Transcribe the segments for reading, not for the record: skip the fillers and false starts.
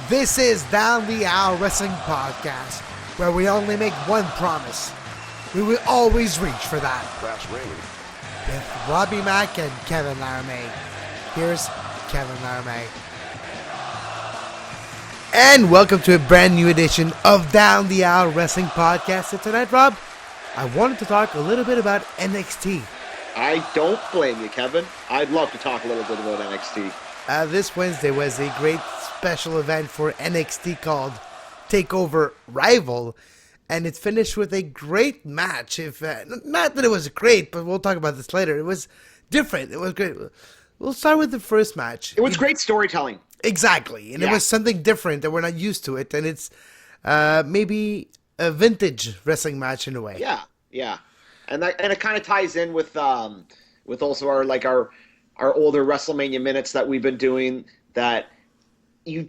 This is Down the Aisle Wrestling Podcast, where we only make one promise. We will always reach for that. That's Raymond. With Robbie Mack and Kevin Laramie. Here's Kevin Laramie. And welcome to a brand new edition of Down the Aisle Wrestling Podcast. And tonight, Rob, I wanted to talk a little bit about NXT. I don't blame you, Kevin. I'd love to talk a little bit about NXT. This Wednesday was a great special event for NXT called Takeover Rival, and it finished with a great match. Not that it was great, but we'll talk about this later. It was different. It was great. We'll start with the first match. It was great storytelling. Exactly, and It was something different that we're not used to it, and it's maybe a vintage wrestling match in a way. Yeah, and it kind of ties in with also our older WrestleMania minutes that we've been doing. That you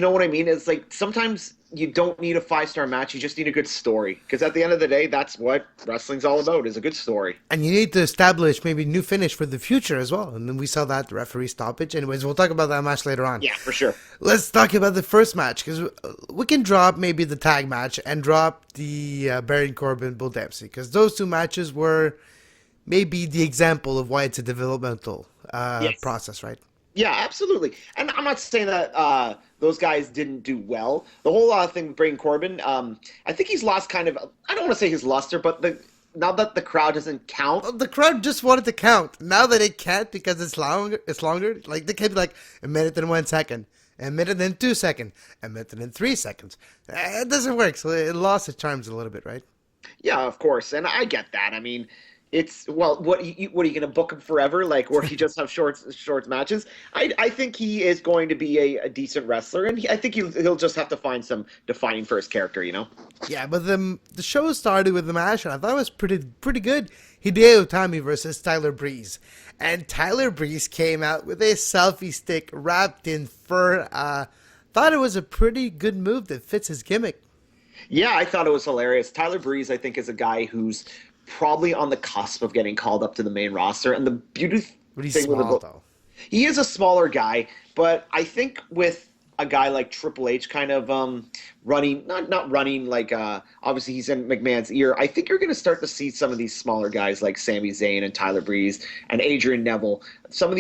know what I mean? It's like sometimes you don't need a 5-star match. You just need a good story. Because at the end of the day, that's what wrestling's all about, is a good story. And you need to establish maybe new finish for the future as well. And then we saw that referee stoppage. Anyways, we'll talk about that match later on. Yeah, for sure. Let's talk about the first match. Because we can drop maybe the tag match and drop the Baron Corbin Bull Dempsey. Because those two matches were maybe the example of why it's a developmental process, right? Yeah, absolutely. And I'm not saying that those guys didn't do well. The whole thing with Baron Corbin, I think he's lost kind of, I don't want to say his luster, but now that the crowd doesn't count. The crowd just wanted to count. Now that it can't because it's longer. Like, they can be like a minute and 1 second, a minute and 2 seconds, a minute and 3 seconds. It doesn't work, so it lost its charms a little bit, right? Yeah, of course. And I get that. I mean, what are you going to book him forever? Like, where he just have short matches? I think he is going to be a decent wrestler, and I think he'll just have to find some defining for his character, you know? Yeah, but the show started with the match, and I thought it was pretty good. Hideo Itami versus Tyler Breeze, and Tyler Breeze came out with a selfie stick wrapped in fur. Thought it was a pretty good move that fits his gimmick. Yeah, I thought it was hilarious. Tyler Breeze, I think, is a guy who's probably on the cusp of getting called up to the main roster. And the beauty but he's thing small, though. He is a smaller guy, but I think with a guy like Triple H kind of running, not running like obviously he's in McMahon's ear, I think you're going to start to see some of these smaller guys like Sami Zayn and Tyler Breeze and Adrian Neville, some of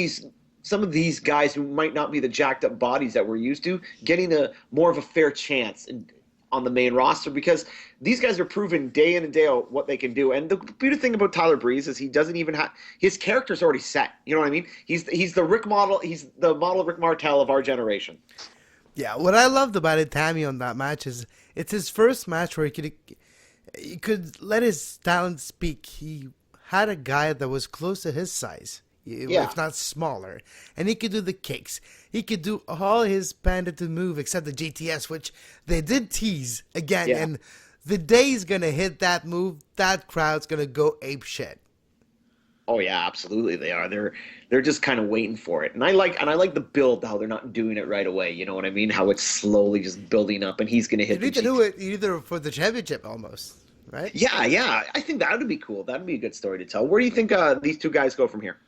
these guys who might not be the jacked up bodies that we're used to, getting more of a fair chance on the main roster, because these guys are proven day in and day out what they can do. And the beautiful thing about Tyler Breeze is he doesn't even have his character's already set. You know what I mean? He's the Rick model. He's the model of Rick Martel of our generation. Yeah, what I loved about it, Tammy, on that match is it's his first match where he could let his talent speak. He had a guy that was close to his size. If not smaller, and he could do the kicks. He could do all his patented move except the GTS, which they did tease again. Yeah. And the day he's gonna hit that move, that crowd's gonna go ape shit. Oh yeah, absolutely they are. They're just kind of waiting for it, and I like the build, how they're not doing it right away. You know what I mean? How it's slowly just building up, and he's gonna hit. You need to do it either for the championship almost, right? Yeah. I think that would be cool. That would be a good story to tell. Where do you think these two guys go from here?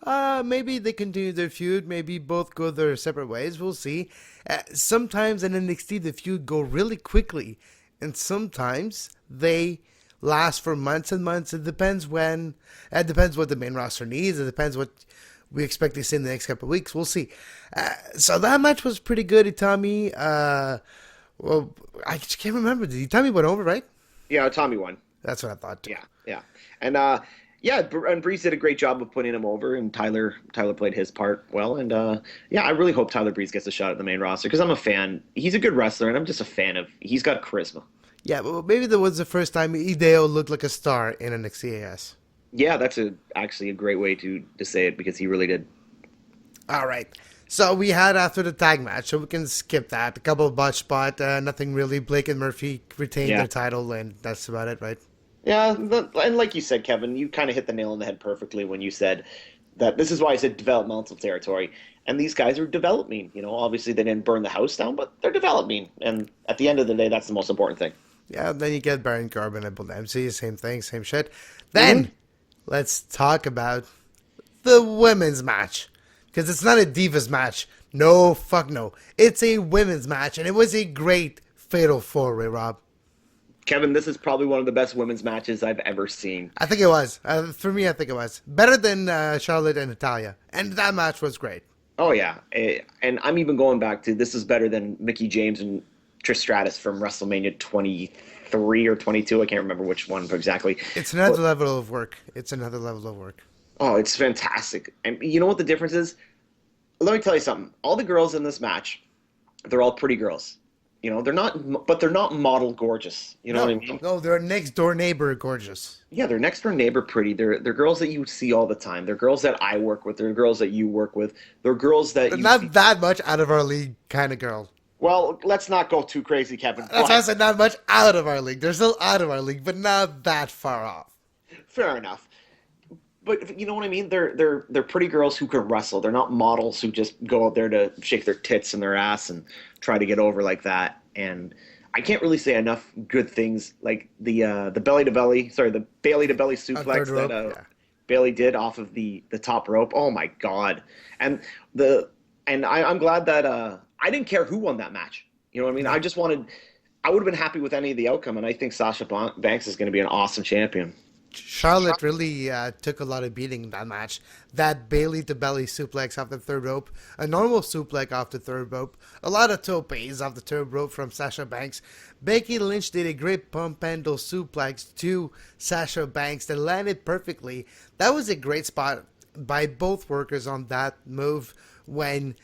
Maybe they continue their feud. Maybe both go their separate ways. We'll see. Sometimes in NXT, the feud go really quickly. And sometimes they last for months and months. It depends what the main roster needs. It depends what we expect to see in the next couple of weeks. We'll see. So that match was pretty good, Itami. Well, I just can't remember. Did Itami went over, right? Yeah, Itami won. That's what I thought, too. Yeah. And, and Breeze did a great job of putting him over, and Tyler played his part well. And I really hope Tyler Breeze gets a shot at the main roster, because I'm a fan. He's a good wrestler, and I'm just a fan he's got charisma. Yeah, but maybe that was the first time Hideo looked like a star in NXT AS. Yeah, that's actually a great way to say it, because he really did. All right. So we had after the tag match, so we can skip that. A couple of botch spot, nothing really. Blake and Murphy retained their title, and that's about it, right? Yeah, and like you said, Kevin, you kind of hit the nail on the head perfectly when you said that this is why I said developmental territory. And these guys are developing. You know, obviously they didn't burn the house down, but they're developing. And at the end of the day, that's the most important thing. Yeah, then you get Baron Corbin and Bull Dempsey, same thing, same shit. Then let's talk about the women's match. Because it's not a Divas match. No, fuck no. It's a women's match, and it was a great fatal four-way, Rob. Kevin, this is probably one of the best women's matches I've ever seen. I think it was. For me, I think it was. Better than Charlotte and Natalia. And that match was great. Oh yeah, and I'm even going back to this is better than Mickey James and Trish Stratus from WrestleMania 23 or 22. I can't remember which one exactly. It's another level of work. It's another level of work. Oh, it's fantastic. And you know what the difference is? Let me tell you something. All the girls in this match, they're all pretty girls. You know, but they're not model gorgeous. You know what I mean? No, they're next door neighbor gorgeous. Yeah, they're next door neighbor pretty. They're girls that you see all the time. They're girls that I work with. They're girls that you work with. They're girls that They're you not see. that much out of our league kind of girl. Well, let's not go too crazy, Kevin. That's why I said not much out of our league. They're still out of our league, but not that far off. Fair enough. But you know what I mean? They're pretty girls who can wrestle. They're not models who just go out there to shake their tits and their ass and try to get over like that. And I can't really say enough good things like the belly to belly, sorry, the Bailey to belly suplex that Bailey did off of the top rope. Oh my God! And I'm glad that I didn't care who won that match. You know what I mean? I just wanted. I would have been happy with any of the outcome, and I think Sasha Banks is going to be an awesome champion. Charlotte really took a lot of beating in that match. That Bailey to belly suplex off the third rope, a normal suplex off the third rope, a lot of topes off the third rope from Sasha Banks. Becky Lynch did a great pump handle suplex to Sasha Banks that landed perfectly. That was a great spot by both workers on that move when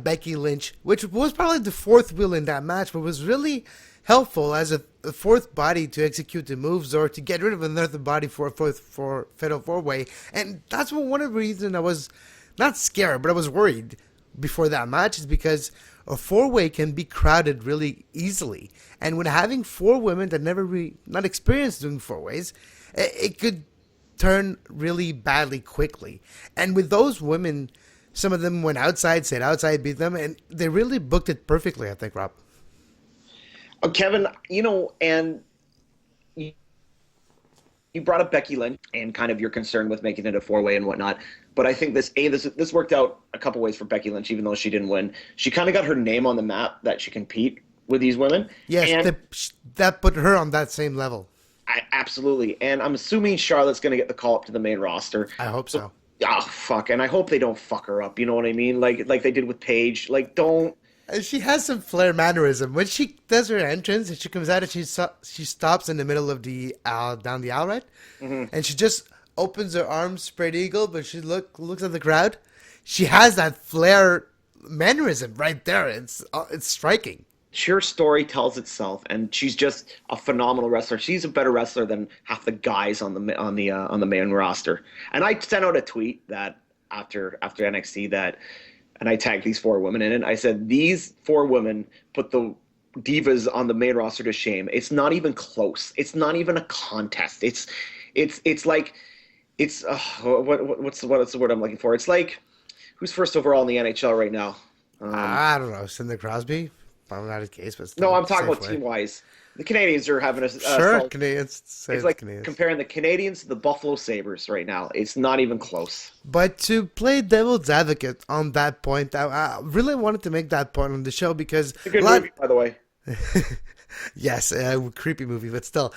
Becky Lynch, which was probably the fourth wheel in that match, but was really helpful as a fourth body to execute the moves or to get rid of another body for a fatal four-way. And that's one of the reasons I was not scared, but I was worried before that match is because a four-way can be crowded really easily. And when having four women that not experienced doing four-ways, it could turn really badly quickly. And with those women, some of them went outside, stayed outside, beat them, and they really booked it perfectly, I think, Rob. Kevin, you know, and you brought up Becky Lynch and kind of your concern with making it a four-way and whatnot. But I think this worked out a couple ways for Becky Lynch, even though she didn't win. She kind of got her name on the map that she compete with these women. Yes, that put her on that same level. Absolutely. And I'm assuming Charlotte's going to get the call up to the main roster. I hope so. Oh, fuck. And I hope they don't fuck her up. You know what I mean? Like they did with Paige. Like, don't. She has some flair mannerism. When she does her entrance and she comes out and she stops in the middle of the down the aisle, right? Mm-hmm. And she just opens her arms, spread eagle, but she looks at the crowd. She has that flair mannerism right there. It's striking. Her story tells itself, and she's just a phenomenal wrestler. She's a better wrestler than half the guys on the main roster. And I sent out a tweet that after NXT that. And I tagged these four women in it. I said, these four women put the divas on the main roster to shame. It's not even close. It's not even a contest. It's like, what's the word I'm looking for? It's like, who's first overall in the NHL right now? I don't know. Sidney Crosby? Probably not his case, but no, I'm talking about team-wise. The Canadians are having a sure. Canadians. It's like comparing the Canadians to the Buffalo Sabres right now. It's not even close. But to play devil's advocate on that point, I really wanted to make that point on the show because it's a good movie, by the way. Yes, creepy movie, but still.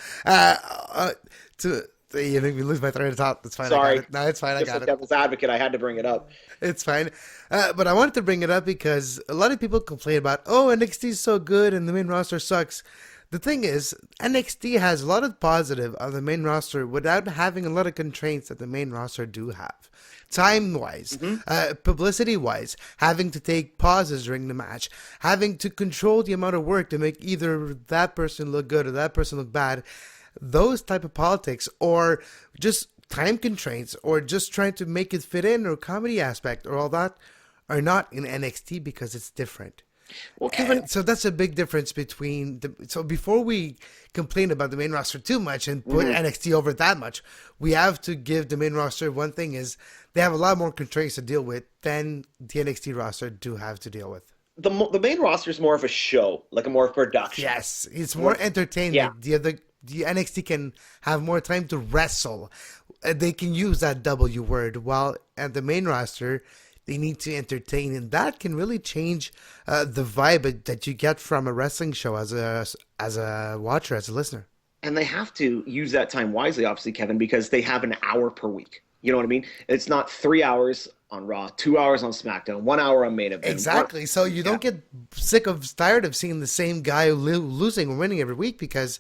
You make me lose my train of thought. That's fine. Sorry. I got it. No, it's fine. I got it. Devil's advocate. I had to bring it up. It's fine. But I wanted to bring it up because a lot of people complain about, NXT is so good and the main roster sucks. The thing is, NXT has a lot of positive on the main roster without having a lot of constraints that the main roster do have. Time-wise, publicity-wise, having to take pauses during the match, having to control the amount of work to make either that person look good or that person look bad. Those type of politics or just time constraints or just trying to make it fit in or comedy aspect or all that are not in NXT because it's different. Well, Kevin, so that's a big difference between so before we complain about the main roster too much and put NXT over that much, we have to give the main roster one thing is they have a lot more constraints to deal with than the NXT roster do have to deal with. The main roster is more of a show, like a more production. Yes, it's more entertainment. Yeah. The NXT can have more time to wrestle. They can use that W word, while at the main roster, They need to entertain, and that can really change the vibe that you get from a wrestling show as a watcher, as a listener. And they have to use that time wisely, obviously, Kevin, because they have an hour per week. You know what I mean? It's not 3 hours on Raw, 2 hours on SmackDown, 1 hour on Main Event. Exactly. So you don't get tired of seeing the same guy losing or winning every week, because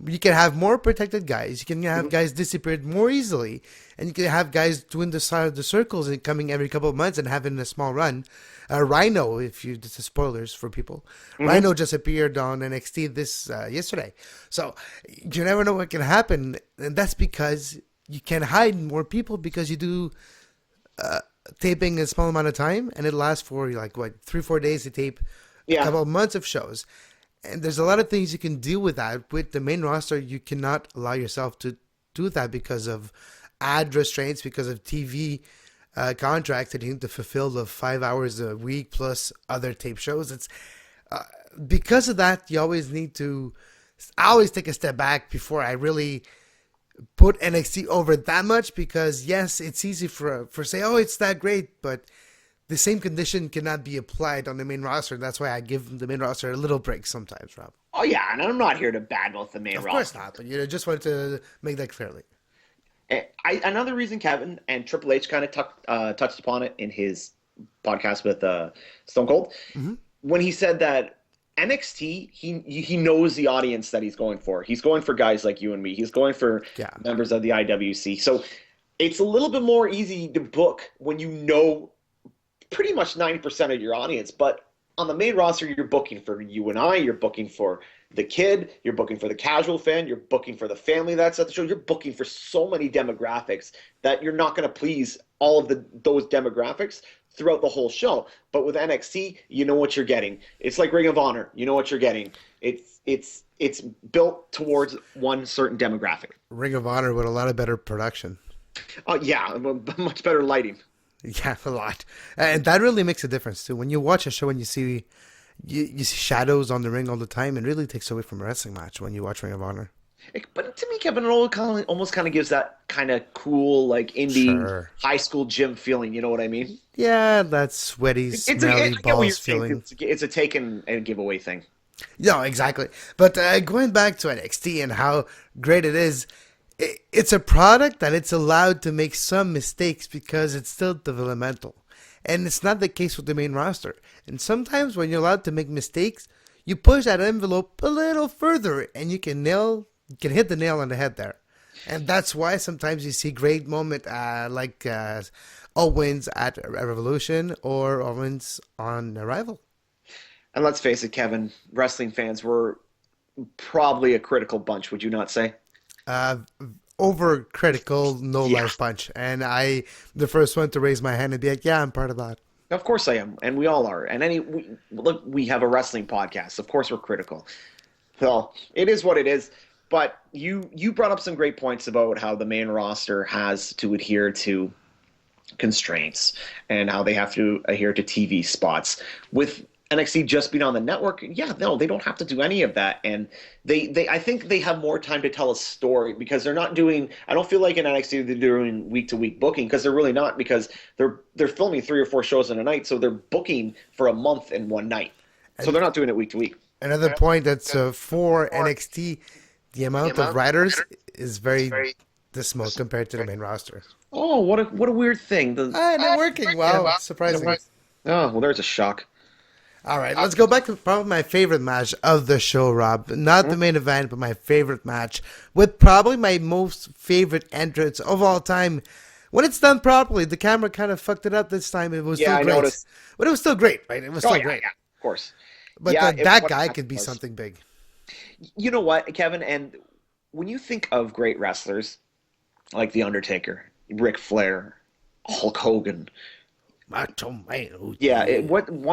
you can have more protected guys. You can have guys disappeared more easily, and you can have guys doing the side of the circles and coming every couple of months and having a small run. Rhino, this is spoilers for people. Rhino just appeared on NXT yesterday, so you never know what can happen, and that's because you can hide more people, because you do taping a small amount of time, and it lasts for 3-4 days to tape a couple of months of shows. And there's a lot of things you can do with that. With the main roster, you cannot allow yourself to do that because of ad restraints, because of TV contracts that you need to fulfill of 5 hours a week plus other tape shows. It's because of that, you always need to. I always take a step back before I really put NXT over that much, because yes, it's easy for say, oh, it's that great, but the same condition cannot be applied on the main roster. That's why I give the main roster a little break sometimes, Rob. Oh, yeah, and I'm not here to badmouth the main roster. Of course not, but just wanted to make that clearly. Another reason, Kevin, and Triple H kind of touched upon it in his podcast with Stone Cold, when he said that NXT, he knows the audience that he's going for. He's going for guys like you and me. He's going for members of the IWC. So it's a little bit more easy to book when you know pretty much 90% of your audience. But on the main roster, you're booking for you and I, you're booking for the kid, you're booking for the casual fan, you're booking for the family that's at the show. You're booking for so many demographics that you're not going to please all of those demographics throughout the whole show. But with NXT, you know what you're getting. It's like Ring of Honor. You know what you're getting. It's built towards one certain demographic. Ring of Honor with a lot of better production. Yeah, much better lighting. Yeah, a lot. And that really makes a difference too. When you watch a show and you see shadows on the ring all the time, it really takes away from a wrestling match when you watch Ring of Honor. But to me, Kevin, it almost kind of gives that kind of cool, like indie high school gym feeling. You know what I mean? Yeah, that sweaty, smelly balls feeling. It's a take and give away thing. No, exactly. But going back to NXT and how great it is, it's a product that it's allowed to make some mistakes because it's still developmental. And it's not the case with the main roster. And sometimes when you're allowed to make mistakes, you push that envelope a little further and you can hit the nail on the head there. And that's why sometimes you see great moment like Owens at Revolution or Owens on Arrival. And let's face it, Kevin, wrestling fans were probably a critical bunch, would you not say? Overcritical, no life bunch. And the first one to raise my hand and be like, yeah, I'm part of that. Of course I am, and we all are. And we have a wrestling podcast. Of course we're critical. Well, it is what it is. But you brought up some great points about how the main roster has to adhere to constraints and how they have to adhere to TV spots. With NXT just being on the network, they don't have to do any of that. And I think they have more time to tell a story because they're not doing. I don't feel like in NXT they're doing week to week booking because they're really not, because they're filming 3 or 4 shows in a night, so they're booking for a month in one night. So they're not doing it week to week. Another point that's for NXT, the amount of writers is very dismal compared to the main roster. Oh, what a weird thing. They're working well, surprising. Oh, well, there's a shock. All right, let's go back to probably my favorite match of the show, Rob. Not the main event, but my favorite match with probably my most favorite entrance of all time. When it's done properly, the camera kind of fucked it up this time. It was still great. Noticed. But it was still great, right? It was still great. Yeah, of course. But that guy could be something big. You know what, Kevin? And when you think of great wrestlers like The Undertaker, Ric Flair, Hulk Hogan, one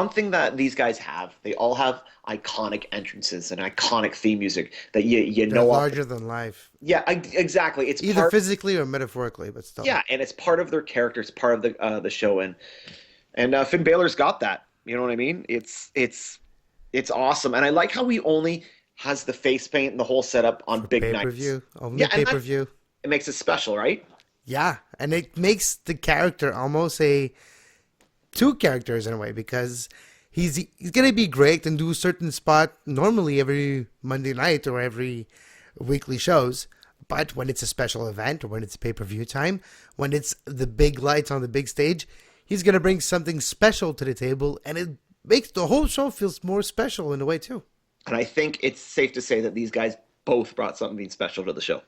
thing that these guys have, they all have iconic entrances and iconic theme music that you know. Larger than life. Yeah, exactly. It's either physically or metaphorically, but still. Yeah, and it's part of their character. It's part of the show, and Finn Balor's got that. You know what I mean? It's awesome, and I like how he only has the face paint and the whole setup on big nights. Pay-per-view. Only pay-per-view. It makes it special, right? Yeah, and it makes the character almost a two characters in a way, because he's gonna be great and do a certain spot normally every Monday night or every weekly shows. But when it's a special event or when it's pay-per-view time, when it's the big lights on the big stage, he's gonna bring something special to the table, and it makes the whole show feels more special in a way too. And I think it's safe to say that these guys both brought something special to the show.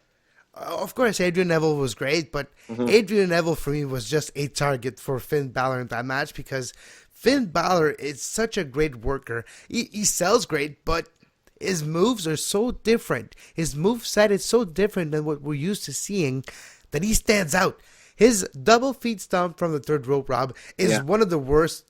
Of course, Adrian Neville was great, but Adrian Neville for me was just a target for Finn Balor in that match, because Finn Balor is such a great worker. He sells great, but his moves are so different. His moveset is so different than what we're used to seeing that he stands out. His double feet stomp from the third rope, Rob, is one of the worst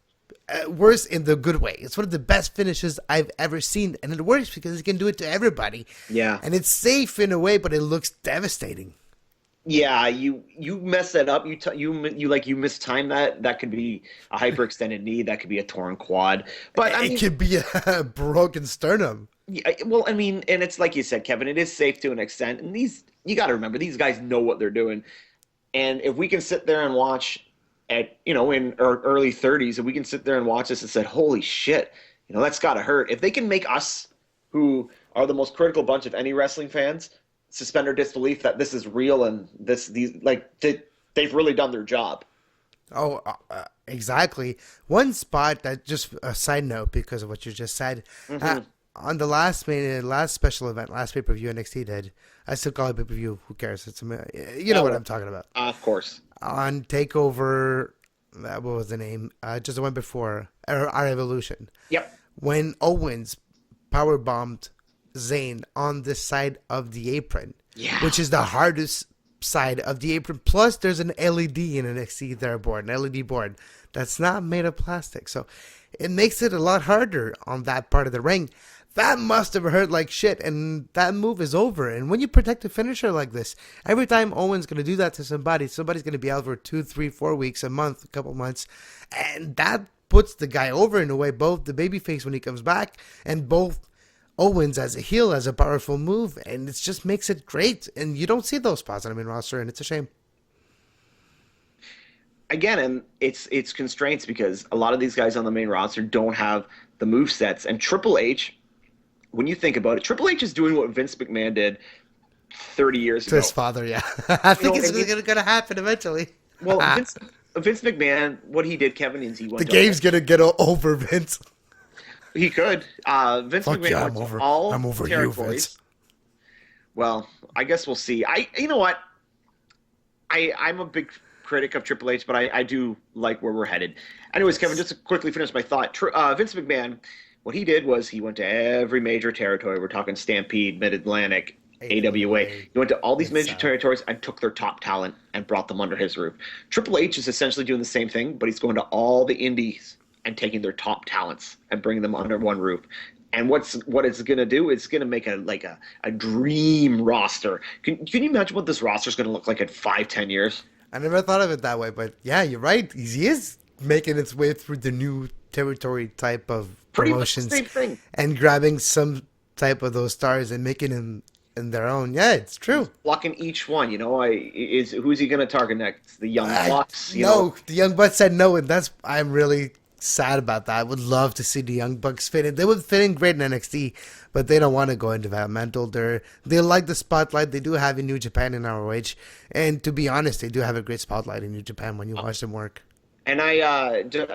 in the good way. It's one of the best finishes I've ever seen, and it works because he can do it to everybody. Yeah, and it's safe in a way, but it looks devastating. Yeah, you mess that up. You mistime that. That could be a hyperextended knee. That could be a torn quad. But I mean, it could be a broken sternum. Yeah, well, I mean, and it's like you said, Kevin. It is safe to an extent, and you got to remember, these guys know what they're doing. And if we can sit there and watch in our early 30s, if we can sit there and watch this and say, holy shit, that's got to hurt. If they can make us, who are the most critical bunch of any wrestling fans, suspend our disbelief that this is real and they've really done their job. Oh, exactly. One spot that, just a side note because of what you just said, on the last special event, last pay-per-view NXT did, I still call it pay-per-view, who cares? You know what I'm talking about. Of course. On Takeover, what was the name? Just the one before, our Evolution. Yep. When Owens powerbombed Zayn on this side of the apron, which is the hardest side of the apron. Plus, there's an LED in NXT there board, an LED board that's not made of plastic, so it makes it a lot harder on that part of the ring. That must have hurt like shit, and that move is over. And when you protect a finisher like this, every time Owen's going to do that to somebody's going to be out for 2, 3, 4 weeks, a month, a couple months, and that puts the guy over in a way, both the babyface when he comes back, and both Owens as a heel, as a powerful move, and it just makes it great. And you don't see those spots on the main roster, and it's a shame. Again, and it's constraints because a lot of these guys on the main roster don't have the move sets. And Triple H, when you think about it, Triple H is doing what Vince McMahon did 30 years ago. To his father, yeah. I think it's going to happen eventually. Well, Vince McMahon, what he did, Kevin, is he went. The game's going to get over Vince. He could. Vince McMahon went to all I'm over territories. You, Vince. Well, I guess we'll see. You know what? I'm a big critic of Triple H, but I do like where we're headed. Anyways, Kevin, just to quickly finish my thought. Vince McMahon, what he did was he went to every major territory. We're talking Stampede, Mid-Atlantic, AWA. He went to all these major territories and took their top talent and brought them under his roof. Triple H is essentially doing the same thing, but he's going to all the indies and taking their top talents and bringing them under one roof. And what it's going to do, it's going to make a dream roster. Can you imagine what this roster is going to look like in 5-10 years? I never thought of it that way, but yeah, you're right. He is making its way through the new territory type of promotions. Pretty much the same thing. And grabbing some type of those stars and making them in their own. Yeah, it's true. Blocking each one, who's he going to target next? The Young Bucks? No, the Young Bucks said no, and I'm really sad about that. I would love to see the Young Bucks fit in. They would fit in great in NXT, but they don't want to go in developmental. They like the spotlight. They do have in New Japan in ROH, and to be honest, they do have a great spotlight in New Japan when you watch them work. And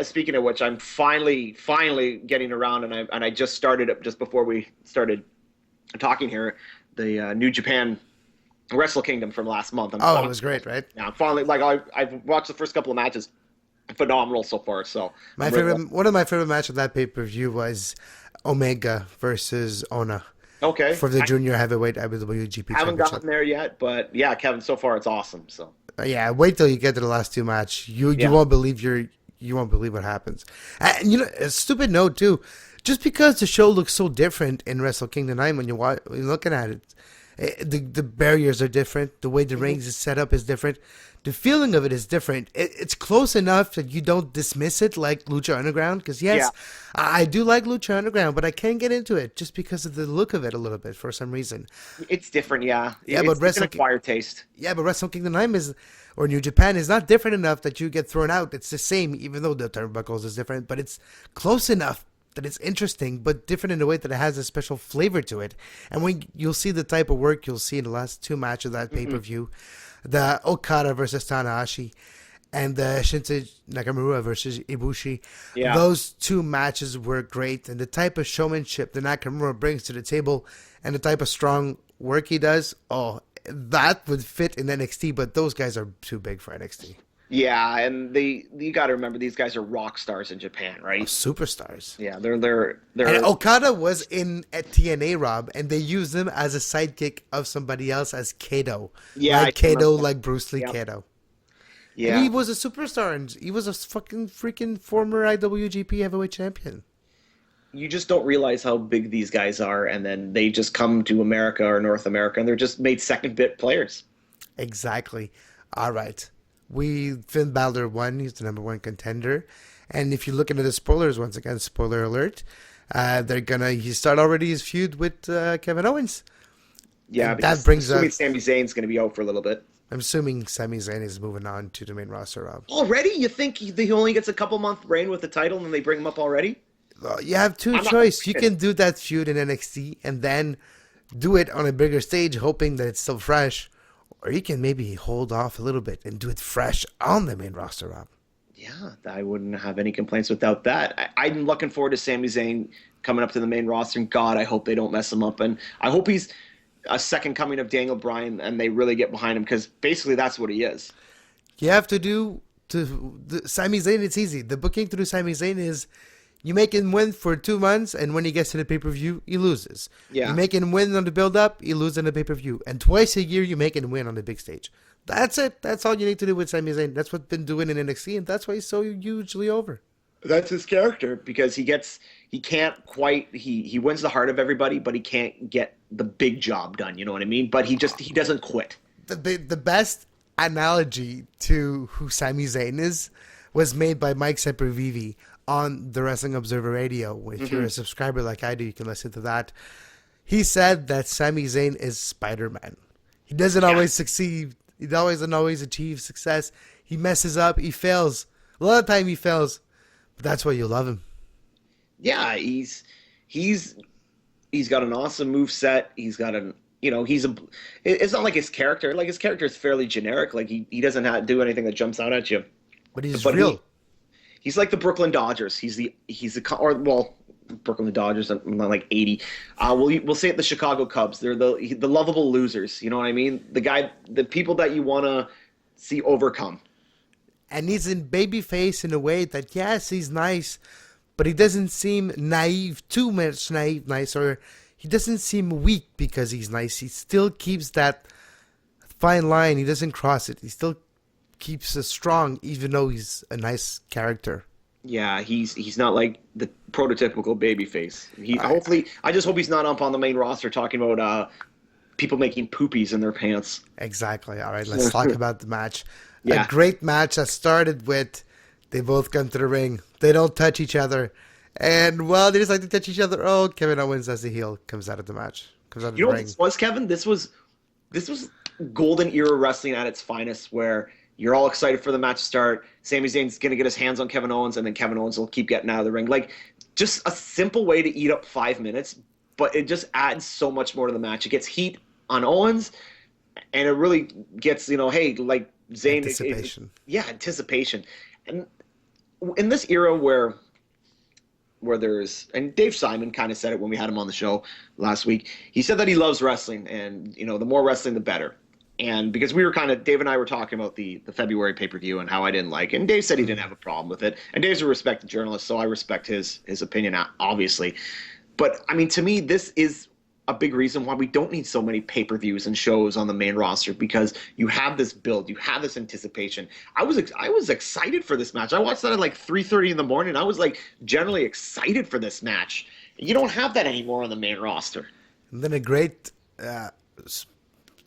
speaking of which, I'm finally getting around, and I just started it just before we started talking here, the New Japan Wrestle Kingdom from last month. It was great, right? Yeah, I'm finally I've watched the first couple of matches. Phenomenal so far. So one of my favorite matches of that pay-per-view was Omega versus Ona. Okay. For the junior heavyweight IWGP. I haven't gotten there yet, but yeah, Kevin, so far it's awesome. So yeah, wait till you get to the last two matches. You won't believe you won't believe what happens. And a stupid note too. Just because the show looks so different in Wrestle Kingdom 9 when you're looking at it, The barriers are different. The way the rings is set up is different. The feeling of it is different. It's close enough that you don't dismiss it like Lucha Underground. Because Yeah, yes, I do like Lucha Underground, but I can't get into it just because of the look of it a little bit for some reason. it's different. Yeah, Yeah, but it's an acquired taste. Wrestle Kingdom 9 is, or New Japan is not different enough that you get thrown out. It's the same, even though the turnbuckles is different, but it's close enough that it's interesting, but different in a way that it has a special flavor to it. And when you'll see the type of work you'll see in the last two matches of that pay-per-view, the Okada versus Tanahashi and the Shinsuke Nakamura versus Ibushi, Yeah. those two matches were great. And the type of showmanship that Nakamura brings to the table and the type of strong work he does, that would fit in NXT, but those guys are too big for NXT. Yeah, and you got to remember these guys are rock stars in Japan, right? Superstars. Yeah, they're And Okada was in at TNA, Rob, and they used him as a sidekick of somebody else as Kato. Yeah, I like can Kato, remember. like Bruce Lee Yep. Kato. Yeah. And he was a superstar, and he was a fucking freaking former IWGP Heavyweight Champion. You just don't realize how big these guys are, and then they just come to America or North America, and they're just made second bit players. Exactly. All right. Finn Balor won. He's the number one contender. And if you look into the spoilers, once again, spoiler alert, he start already his feud with Kevin Owens. Yeah, And because that brings assuming up, Sami Zayn's going to be out for a little bit. I'm assuming Sami Zayn is moving on to the main roster, Rob. Already? You think he only gets a couple month reign with the title, and then they bring him up already? You have two I'm not choices. You confident. can do that feud in NXT and then do it on a bigger stage, hoping that it's still fresh. Or you can maybe hold off a little bit and do it fresh on the main roster, Rob. Yeah, I wouldn't have any complaints without that. I'm looking forward to Sami Zayn coming up to the main roster, and God, I hope they don't mess him up. And I hope he's a second coming of Daniel Bryan, and they really get behind him, because basically that's what he is. You have to do Sami Zayn. It's easy. The booking to do Sami Zayn is you make him win for 2 months, and when he gets to the pay-per-view, he loses. Yeah. You make him win on the build-up, he loses on the pay-per-view. And twice a year, you make him win on the big stage. That's it. That's all you need to do with Sami Zayn. That's what's been doing in NXT, and that's why he's so hugely over. That's his character, because he wins the heart of everybody, but he can't get the big job done. You know what I mean? But he doesn't quit. The best analogy to who Sami Zayn is was made by Mike Sempervive on the Wrestling Observer Radio. If you're a subscriber like I do, you can listen to that. He said that Sami Zayn is Spider-Man. He doesn't always succeed. He doesn't always achieve success. He messes up. He fails. A lot of time he fails. But that's why you love him. Yeah, he's got an awesome move set. He's got it's not like his character. Like, his character is fairly generic. Like, he doesn't do anything that jumps out at you. But he's But real. he's like the Brooklyn Dodgers. Brooklyn Dodgers. I'm not like 80. We'll say it the Chicago Cubs. They're the lovable losers. You know what I mean? The people that you want to see overcome. And he's in babyface in a way that, yes, he's nice, but he doesn't seem too much nice, or he doesn't seem weak because he's nice. He still keeps that fine line. He doesn't cross it. He still keeps us strong, even though he's a nice character. Yeah, he's not like the prototypical babyface. I just hope he's not up on the main roster talking about people making poopies in their pants. Exactly. All right, let's talk about the match. Yeah. A great match that started with they both come to the ring. They don't touch each other. And while they just like to touch each other, Kevin Owens as the heel comes out of the match. Comes out of You know the what ring. this was, Kevin? This was golden era wrestling at its finest, where you're all excited for the match to start. Sami Zayn's going to get his hands on Kevin Owens, and then Kevin Owens will keep getting out of the ring. Like, just a simple way to eat up 5 minutes, but it just adds so much more to the match. It gets heat on Owens, and it really gets, hey, like, Zayn. Anticipation. Anticipation. And in this era where there's, and Dave Simon kind of said it when we had him on the show last week. He said that he loves wrestling, and the more wrestling, the better. And because Dave and I were talking about the February pay-per-view and how I didn't like it, and Dave said he didn't have a problem with it. And Dave's a respected journalist, so I respect his opinion, obviously. But I mean, to me, this is a big reason why we don't need so many pay-per-views and shows on the main roster, because you have this build, you have this anticipation. I was excited for this match. I watched that at like 3:30 in the morning. I was like generally excited for this match. You don't have that anymore on the main roster. And then a great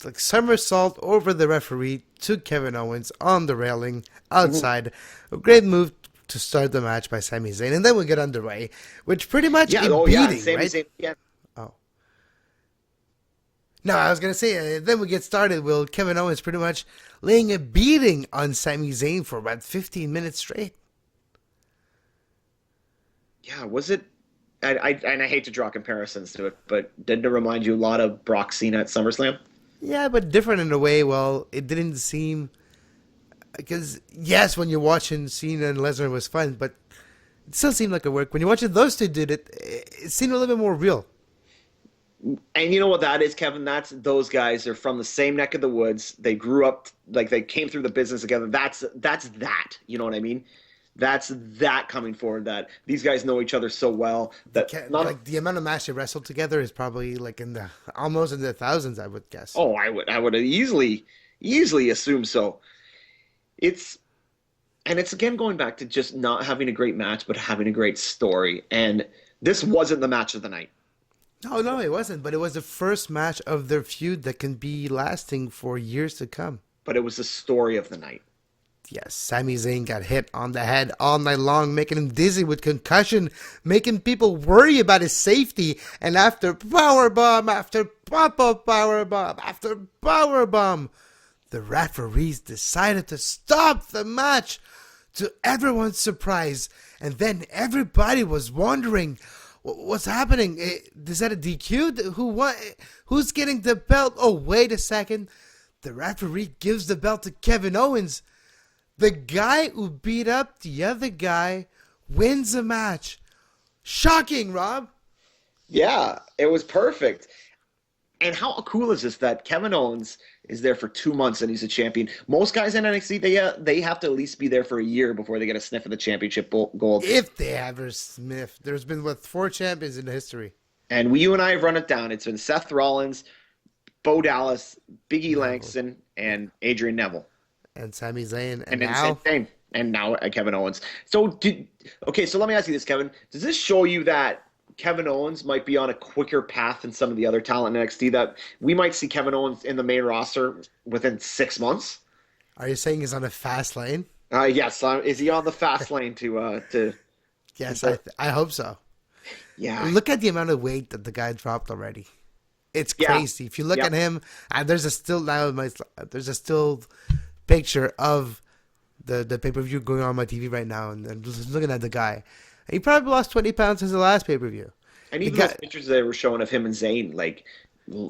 like somersault over the referee to Kevin Owens on the railing outside. A great move to start the match by Sami Zayn, and then we get underway, which pretty much Yeah, a oh yeah, beating, Sami right? Zayn, yeah. Oh. No, I was going to say, then we get started with Kevin Owens pretty much laying a beating on Sami Zayn for about 15 minutes straight. Yeah, was it? And I hate to draw comparisons to it, but didn't it remind you a lot of Brock Cena at SummerSlam? Yeah, but different in a way. Well, it didn't seem... Because, yes, when you're watching Cena and Lesnar was fun, but it still seemed like it worked. When you're watching those two did it, it seemed a little bit more real. And you know what that is, Kevin? That's those guys are from the same neck of the woods. They grew up like they came through the business together. That's that. You know what I mean? That's that coming forward. That these guys know each other so well that not. Like the amount of match they wrestled together is probably like in the almost in the thousands, I would guess. Oh, I would easily assume so. It's and it's again going back to just not having a great match, but having a great story. And this wasn't the match of the night. No, it wasn't. But it was the first match of their feud that can be lasting for years to come. But it was the story of the night. Yes, Sami Zayn got hit on the head all night long, making him dizzy with concussion, making people worry about his safety. And after powerbomb, after pop-up powerbomb, after powerbomb, the referees decided to stop the match to everyone's surprise. And then everybody was wondering, what's happening? Is that a DQ? Who's getting the belt? Oh, wait a second. The referee gives the belt to Kevin Owens. The guy who beat up the other guy wins the match. Shocking, Rob. Yeah, it was perfect. And how cool is this that Kevin Owens is there for 2 months and he's a champion? Most guys in NXT, they have to at least be there for a year before they get a sniff of the championship gold. If they ever sniff. There's been, 4 champions in history? And you and I have run it down. It's been Seth Rollins, Bo Dallas, Big E Langston, and Adrian Neville. And Sami Zayn. And now? And now Kevin Owens. So let me ask you this, Kevin. Does this show you that Kevin Owens might be on a quicker path than some of the other talent in NXT, that we might see Kevin Owens in the main roster within 6 months? Are you saying he's on a fast lane? Yes. Is he on the fast lane to? Yes, I hope so. Yeah. Look at the amount of weight that the guy dropped already. It's crazy. If you look at him, and there's a still picture of the pay-per-view going on my TV right now, and just looking at the guy. He probably lost 20 pounds since the last pay-per-view. And even those pictures they were showing of him and Zayn, like,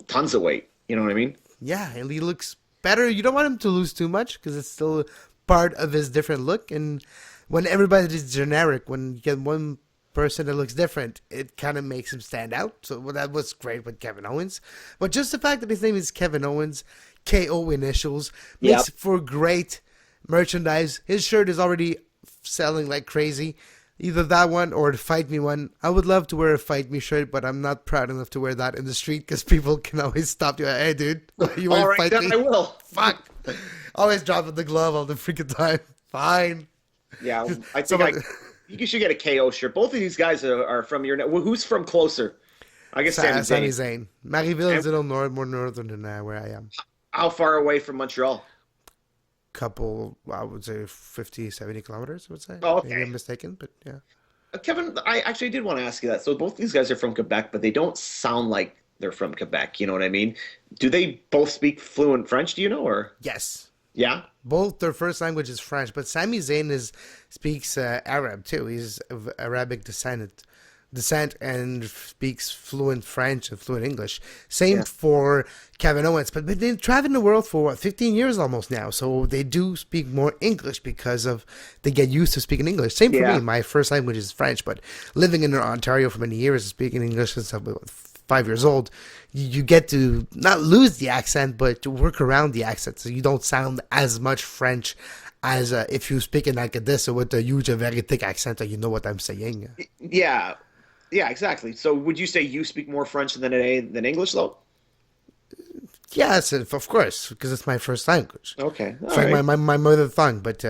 tons of weight. You know what I mean? Yeah, and he looks better. You don't want him to lose too much because it's still part of his different look. And when everybody's generic, when you get one person that looks different, it kind of makes him stand out. So that was great with Kevin Owens. But just the fact that his name is Kevin Owens, KO initials, makes for great merchandise. His shirt is already selling like crazy. Either that one or the Fight Me one. I would love to wear a Fight Me shirt, but I'm not proud enough to wear that in the street because people can always stop you. Hey, dude, you want to fight me? I will. Fuck. Always dropping the glove all the freaking time. Fine. Yeah, I think you should get a KO shirt. Both of these guys are from your... Who's from closer? I guess Sami Zayn. Marieville is a little more northern than where I am. How far away from Montreal? Couple, I would say 50, 70 kilometers, I would say. Oh, okay. Maybe I'm mistaken, but yeah. Kevin, I actually did want to ask you that. So both these guys are from Quebec, but they don't sound like they're from Quebec. You know what I mean? Do they both speak fluent French, do you know? Or yes. Yeah? Both their first language is French, but Sami Zayn speaks Arab too. He's of Arabic descent and speaks fluent French and fluent English. Same for Kevin Owens, but they've traveled in the world for 15 years almost now, so they do speak more English because they get used to speaking English. Same for me. My first language is French, but living in Ontario for many years, speaking English since I was 5 years old, you get to not lose the accent, but to work around the accent, so you don't sound as much French as if you speak in like this or with a huge, very thick accent, that you know what I'm saying. Yeah. Yeah, exactly. So would you say you speak more French than English, though? Yes, of course, because it's my first language. Okay. It's like my mother tongue, but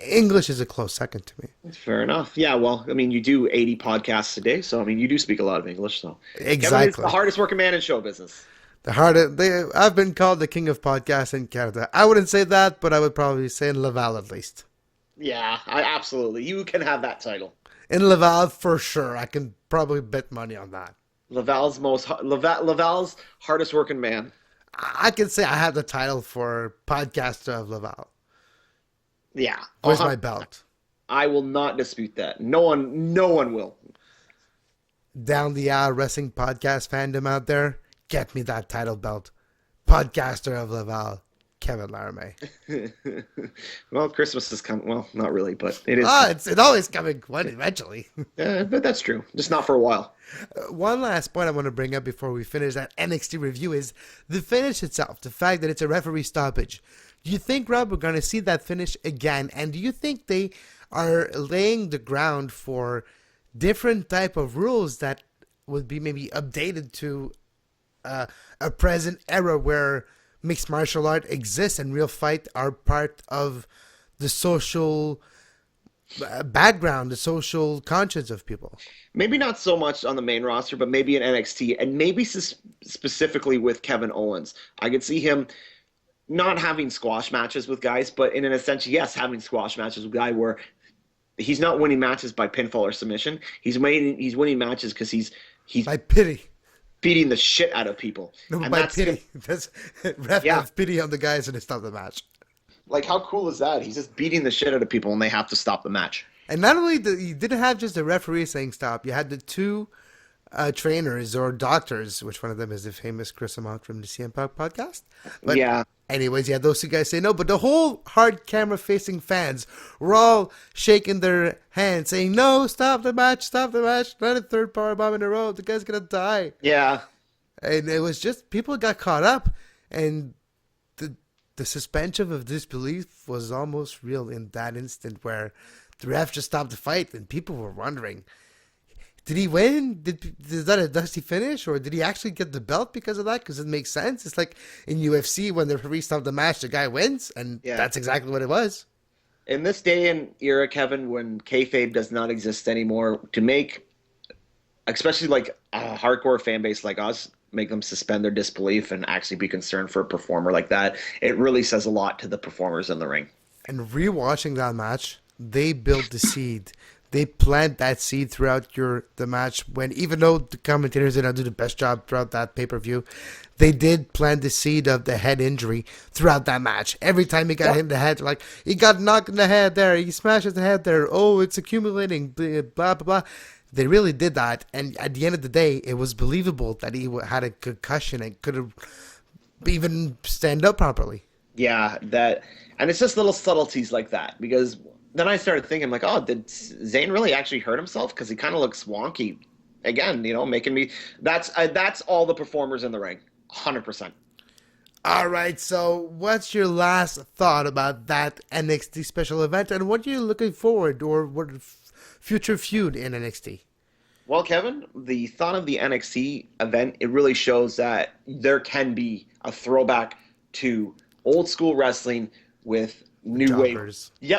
English is a close second to me. Fair enough. Yeah, well, I mean, you do 80 podcasts a day, so, I mean, you do speak a lot of English, so. Exactly. Kevin is the hardest working man in show business. I've been called the king of podcasts in Canada. I wouldn't say that, but I would probably say in Laval at least. Yeah, absolutely. You can have that title. In Laval, for sure. I can probably bet money on that. Laval's hardest working man. I can say I have the title for podcaster of Laval. Yeah. Where's my belt? I will not dispute that. No one will. Down the aisle wrestling podcast fandom out there, get me that title belt. Podcaster of Laval, Kevin Laramie. Well, Christmas is coming. Well, not really, but it is. It's always coming eventually. But that's true. Just not for a while. One last point I want to bring up before we finish that NXT review is the finish itself. The fact that it's a referee stoppage. Do you think, Rob, we're going to see that finish again? And do you think they are laying the ground for different type of rules that would be maybe updated to a present era where mixed martial art exists and real fight are part of the social background, the social conscience of people? Maybe not so much on the main roster, but maybe in NXT, and maybe specifically with Kevin Owens. I could see him not having squash matches with guys, but in an essence, yes, having squash matches with a guy where he's not winning matches by pinfall or submission. He's winning matches because he's by pity, beating the shit out of people. No, and by pity. That's ref has pity on the guys and they stop the match. Like, how cool is that? He's just beating the shit out of people and they have to stop the match. And not only you didn't have just the referee saying stop, you had the two trainers or doctors, which one of them is the famous Chris Amont from the CM Punk podcast. But yeah. Anyways, yeah, those two guys say no, but the whole hard camera facing fans were all shaking their hands saying, no, stop the match, not a third power bomb in a row, the guy's gonna die. Yeah. And it was just, people got caught up, and the suspension of disbelief was almost real in that instant where the ref just stopped the fight and people were wondering, did he win? Is that a dusty finish? Or did he actually get the belt because of that? Because it makes sense. It's like in UFC when the referee stopped the match, the guy wins. And that's exactly what it was. In this day and era, Kevin, when kayfabe does not exist anymore, to make, especially like a hardcore fan base like us, make them suspend their disbelief and actually be concerned for a performer like that, it really says a lot to the performers in the ring. And rewatching that match, they built the seed. They plant that seed throughout the match when, even though the commentators did not do the best job throughout that pay-per-view, they did plant the seed of the head injury throughout that match. Every time he got hit in the head, like, he got knocked in the head there, he smashes the head there, oh, it's accumulating, blah, blah, blah. They really did that, and at the end of the day, it was believable that he had a concussion and could have even stand up properly. Yeah, and it's just little subtleties like that, because then I started thinking, like, oh, did Zayn really actually hurt himself? Because he kind of looks wonky. Again, making me... That's all the performers in the ring. 100%. All right, so what's your last thought about that NXT special event, and what are you looking forward, or what future feud in NXT? Well, Kevin, the thought of the NXT event, it really shows that there can be a throwback to old school wrestling with new wave,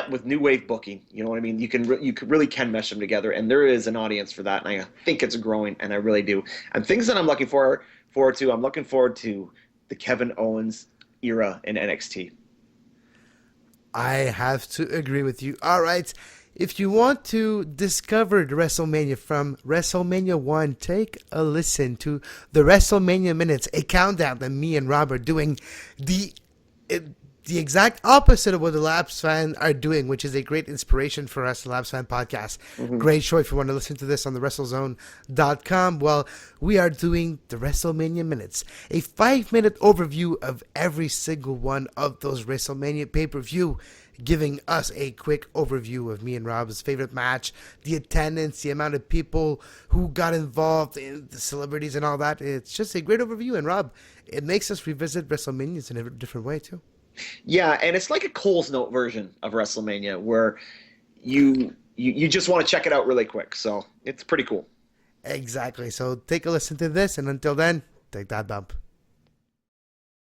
with new wave booking. You know what I mean? You really can mesh them together, and there is an audience for that, and I think it's growing, and I really do. And things that I'm looking forward to, I'm looking forward to the Kevin Owens era in NXT. I have to agree with you. All right, if you want to discover the WrestleMania from WrestleMania 1, take a listen to the WrestleMania Minutes, a countdown that me and Rob are doing. The exact opposite of what the Labs fan are doing, which is a great inspiration for us, the Labs fan podcast. Mm-hmm. Great show if you want to listen to this on the WrestleZone.com. Well, we are doing the WrestleMania Minutes, a 5-minute overview of every single one of those WrestleMania pay-per-view, giving us a quick overview of me and Rob's favorite match, the attendance, the amount of people who got involved, in the celebrities and all that. It's just a great overview. And Rob, it makes us revisit WrestleManias in a different way too. Yeah, and it's like a Cole's Note version of WrestleMania where you just want to check it out really quick. So it's pretty cool. Exactly. So take a listen to this, and until then, take that bump.